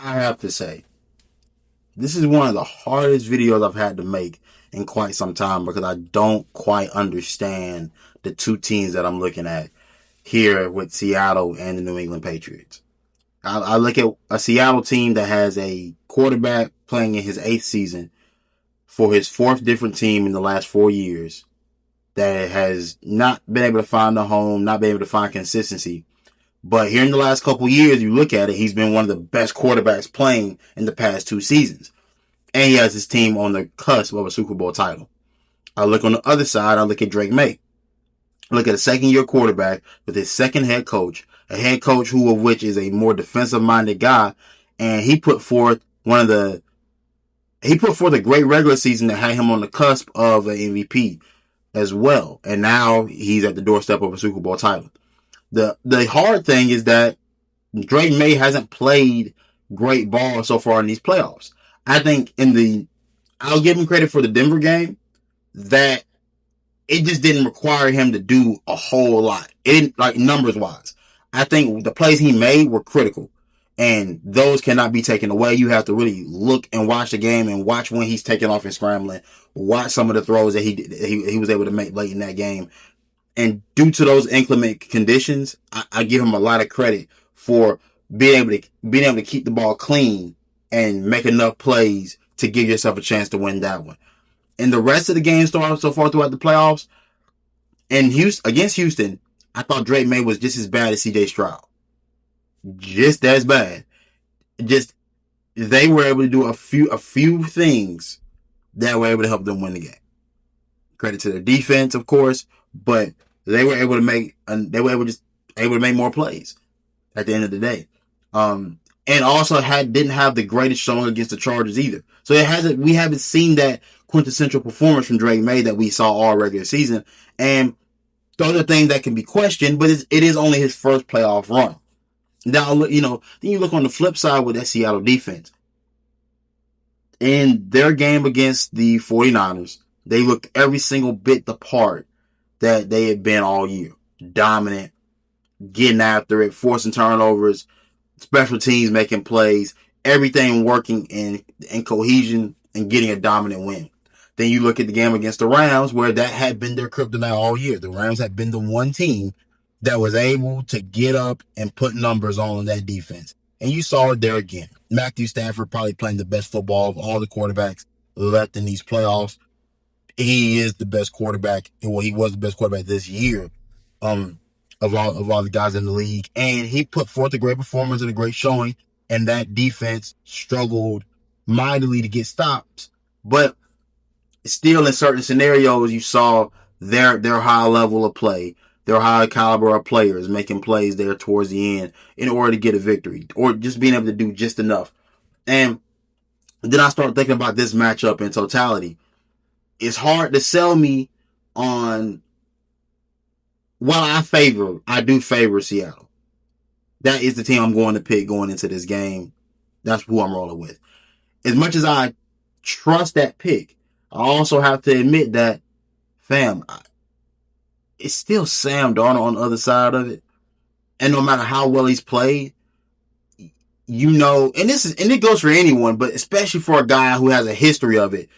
I have to say, this is one of the hardest videos I've had to make in quite some time because I don't quite understand the two teams that I'm looking at here with Seattle and the New England Patriots. I look at a Seattle team that has a quarterback playing in his eighth season for his fourth different team in the last 4 years that has not been able to find a home, not been able to find consistency. But here in the last couple of years, you look at it, he's been one of the best quarterbacks playing in the past two seasons. And he has his team on the cusp of a Super Bowl title. I look on the other side, I look at Drake May. I look at a second-year quarterback with his second head coach, a head coach who of which is a more defensive-minded guy, and he put forth a great regular season that had him on the cusp of an MVP as well. And now he's at the doorstep of a Super Bowl title. The hard thing is that Drake May hasn't played great ball so far in these playoffs. I think I'll give him credit for the Denver game that it just didn't require him to do a whole lot. It didn't, like, numbers wise. I think the plays he made were critical, and those cannot be taken away. You have to really look and watch the game and watch when he's taking off and scrambling. Watch some of the throws that he was able to make late in that game. And due to those inclement conditions, I give him a lot of credit for being able to keep the ball clean and make enough plays to give yourself a chance to win that one. And the rest of the games so far throughout the playoffs, and against Houston, I thought Drake May was just as bad as CJ Stroud. Just as bad. Just they were able to do a few things that were able to help them win the game. Credit to their defense, of course, but they were able to make more plays at the end of the day. And also didn't have the greatest showing against the Chargers either. So we haven't seen that quintessential performance from Drake May that we saw all regular season. And those are things that can be questioned, but it is only his first playoff run. Now, then you look on the flip side with that Seattle defense. In their game against the 49ers, they looked every single bit the part that they had been all year. Dominant, getting after it, forcing turnovers, special teams making plays, everything working in cohesion and getting a dominant win. Then you look at the game against the Rams, where that had been their kryptonite all year. The Rams had been the one team that was able to get up and put numbers on that defense. And you saw it there again. Matthew Stafford probably playing the best football of all the quarterbacks left in these playoffs. He is the best quarterback. Well, he was the best quarterback this year of all the guys in the league. And he put forth a great performance and a great showing. And that defense struggled mightily to get stops. But still, in certain scenarios, you saw their high level of play, their high caliber of players making plays there towards the end in order to get a victory or just being able to do just enough. And then I started thinking about this matchup in totality. It's hard to sell me on, while I do favor Seattle. That is the team I'm going to pick going into this game. That's who I'm rolling with. As much as I trust that pick, I also have to admit that, it's still Sam Darnold on the other side of it. And no matter how well he's played, and it goes for anyone, but especially for a guy who has a history of it,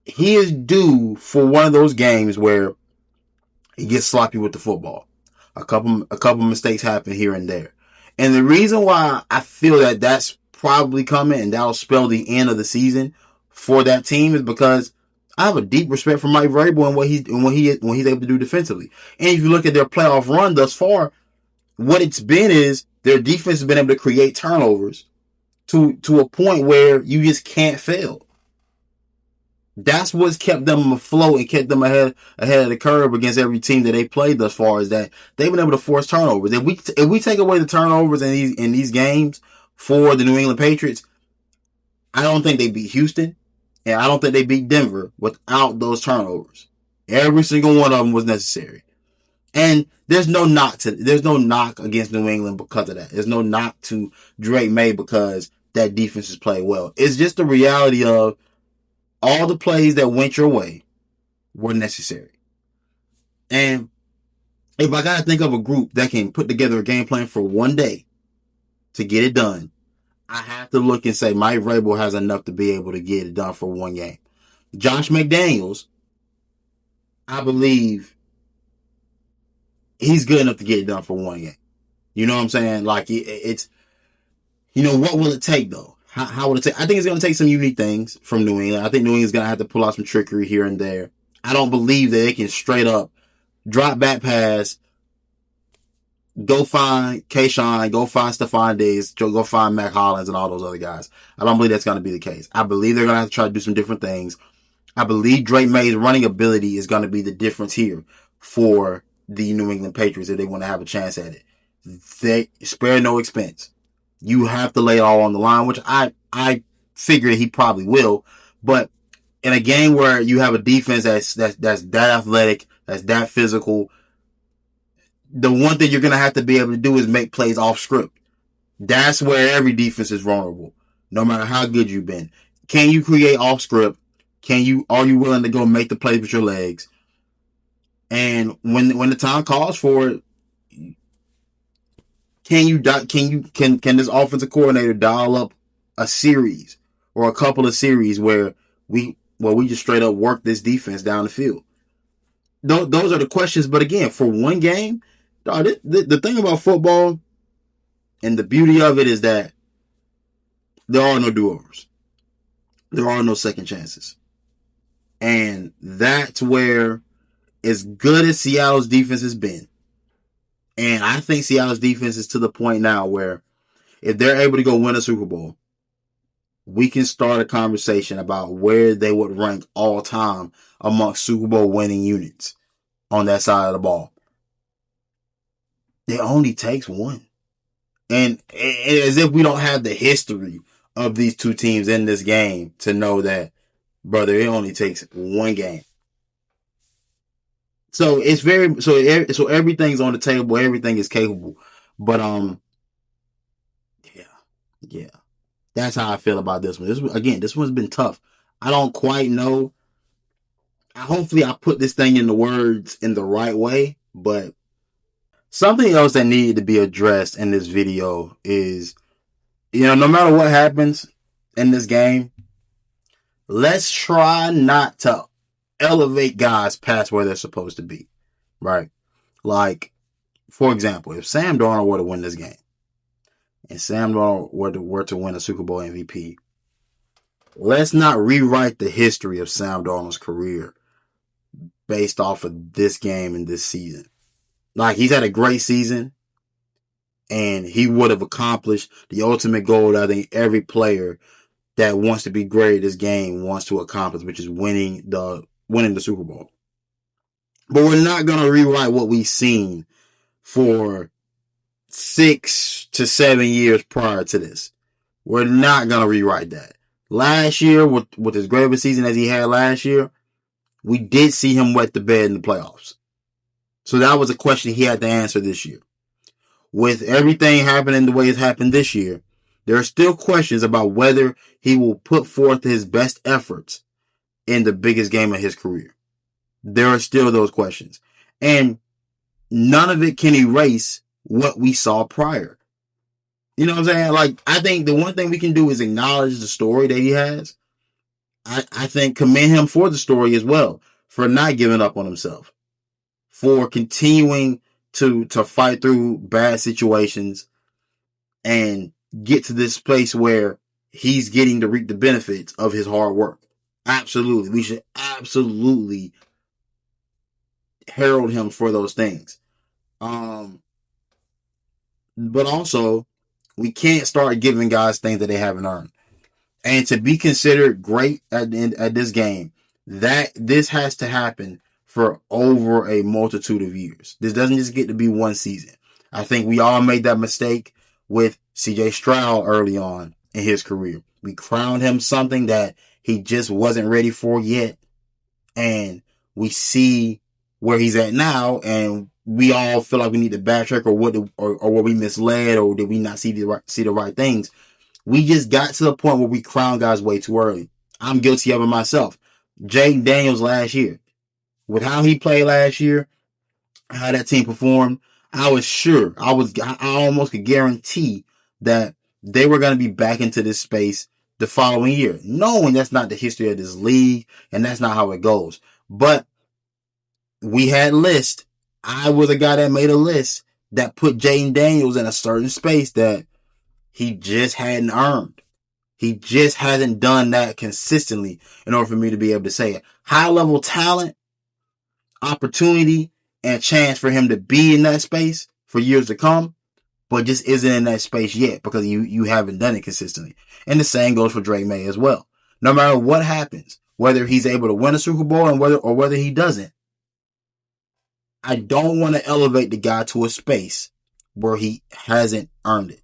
he is due for one of those games where he gets sloppy with the football. A couple mistakes happen here and there. And the reason why I feel that that's probably coming and that'll spell the end of the season for that team is because I have a deep respect for Mike Vrabel and what he's able to do defensively. And if you look at their playoff run thus far, what it's been is their defense has been able to create turnovers to a point where you just can't fail. That's what's kept them afloat and kept them ahead of the curve against every team that they played thus far, is that they've been able to force turnovers. If we take away the turnovers in these games for the New England Patriots, I don't think they beat Houston, and I don't think they beat Denver without those turnovers. Every single one of them was necessary. And there's no knock against New England because of that. There's no knock to Drake May because that defense has played well. It's just the reality of all the plays that went your way were necessary. And if I got to think of a group that can put together a game plan for one day to get it done, I have to look and say Mike Vrabel has enough to be able to get it done for one game. Josh McDaniels, I believe he's good enough to get it done for one game. You know what I'm saying? Like it's, what will it take though? How will it take? I think it's going to take some unique things from New England. I think New England's going to have to pull out some trickery here and there. I don't believe that they can straight up drop back pass, go find Kayshawn, go find Stephon Diggs, go find Mac Hollins and all those other guys. I don't believe that's going to be the case. I believe they're going to have to try to do some different things. I believe Drake May's running ability is going to be the difference here for the New England Patriots if they want to have a chance at it. They spare no expense. You have to lay it all on the line, which I figure he probably will. But in a game where you have a defense that's that athletic, that's that physical, the one thing you're going to have to be able to do is make plays off script. That's where every defense is vulnerable, no matter how good you've been. Can you create off script? Are you willing to go make the plays with your legs? And when the time calls for it, can this offensive coordinator dial up a series or a couple of series where we just straight up work this defense down the field? Those are the questions. But again, for one game, the thing about football and the beauty of it is that there are no do-overs. There are no second chances. And that's where, as good as Seattle's defense has been, and I think Seattle's defense is to the point now where if they're able to go win a Super Bowl, we can start a conversation about where they would rank all time amongst Super Bowl winning units on that side of the ball. It only takes one. And as if we don't have the history of these two teams in this game to know that, brother, it only takes one game. So it's so everything's on the table, everything is capable. But yeah. That's how I feel about this one. This one's been tough. I don't quite know. Hopefully I put this thing in the words in the right way, but something else that needed to be addressed in this video is, no matter what happens in this game, let's try not to elevate guys past where they're supposed to be, right? Like, for example, if Sam Darnold were to win this game, and Sam Darnold were to win a Super Bowl MVP, let's not rewrite the history of Sam Darnold's career based off of this game and this season. Like, he's had a great season, and he would have accomplished the ultimate goal that I think every player that wants to be great at this game wants to accomplish, which is winning the Super Bowl. But we're not going to rewrite what we've seen for 6 to 7 years prior to this. We're not going to rewrite that. Last year, with as great of a season as he had last year, we did see him wet the bed in the playoffs. So that was a question he had to answer this year. With everything happening the way it's happened this year, there are still questions about whether he will put forth his best efforts in the biggest game of his career. There are still those questions. And none of it can erase what we saw prior. You know what I'm saying? Like, I think the one thing we can do is acknowledge the story that he has. I think commend him for the story as well, for not giving up on himself, for continuing to fight through bad situations and get to this place where he's getting to reap the benefits of his hard work. Absolutely. We should absolutely herald him for those things. But also, we can't start giving guys things that they haven't earned. And to be considered great at this game, this has to happen for over a multitude of years. This doesn't just get to be one season. I think we all made that mistake with CJ Stroud early on in his career. We crowned him something that he just wasn't ready for yet. And we see where he's at now, and we all feel like we need to backtrack, or were we misled, or did we not see the right things? We just got to the point where we crown guys way too early. I'm guilty of it myself. Jayden Daniels last year, with how he played last year, how that team performed, I was sure, I almost could guarantee that they were going to be back into this space the following year, knowing that's not the history of this league and that's not how it goes. But we had lists. I was a guy that made a list that put Jaden Daniels in a certain space that he just hadn't earned. He just hasn't done that consistently in order for me to be able to say it. High level talent, opportunity, and chance for him to be in that space for years to come, but just isn't in that space yet because you haven't done it consistently. And the same goes for Drake May as well. No matter what happens, whether he's able to win a Super Bowl and whether he doesn't, I don't want to elevate the guy to a space where he hasn't earned it.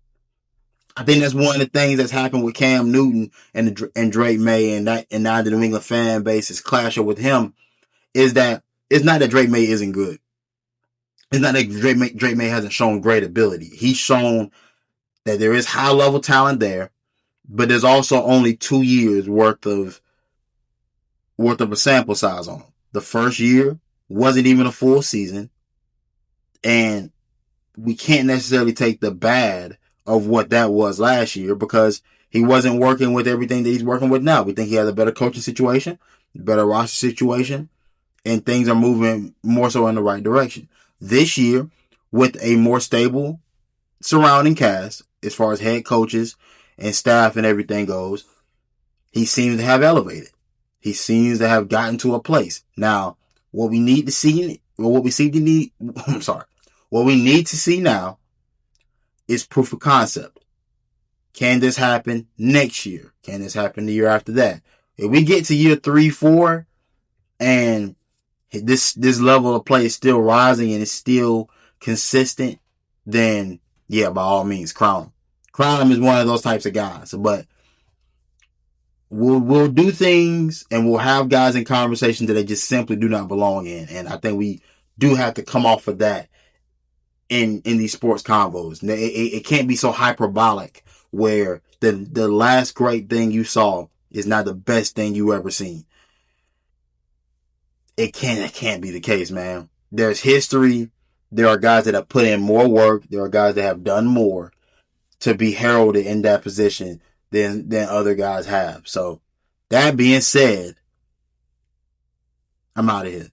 I think that's one of the things that's happened with Cam Newton and Drake May, and now the New England fan base is clashing with him. Is that it's not that Drake May isn't good. It's not that Drake May hasn't shown great ability. He's shown that there is high level talent there, but there's also only 2 years worth of a sample size on him. The first year wasn't even a full season, and we can't necessarily take the bad of what that was last year because he wasn't working with everything that he's working with now. We think he has a better coaching situation, better roster situation, and things are moving more so in the right direction. This year, with a more stable surrounding cast, as far as head coaches and staff and everything goes, he seems to have elevated. He seems to have gotten to a place. Now, what we need to see now is proof of concept. Can this happen next year? Can this happen the year after that? If we get to year 3, 4, and this level of play is still rising and it's still consistent, then yeah, by all means, crown him. Crown him is one of those types of guys. But we'll do things and we'll have guys in conversations that they just simply do not belong in. And I think we do have to come off of that in these sports convos. It can't be so hyperbolic where the last great thing you saw is not the best thing you ever seen. It can't be the case, man. There's history. There are guys that have put in more work. There are guys that have done more to be heralded in that position than other guys have. So that being said, I'm out of here.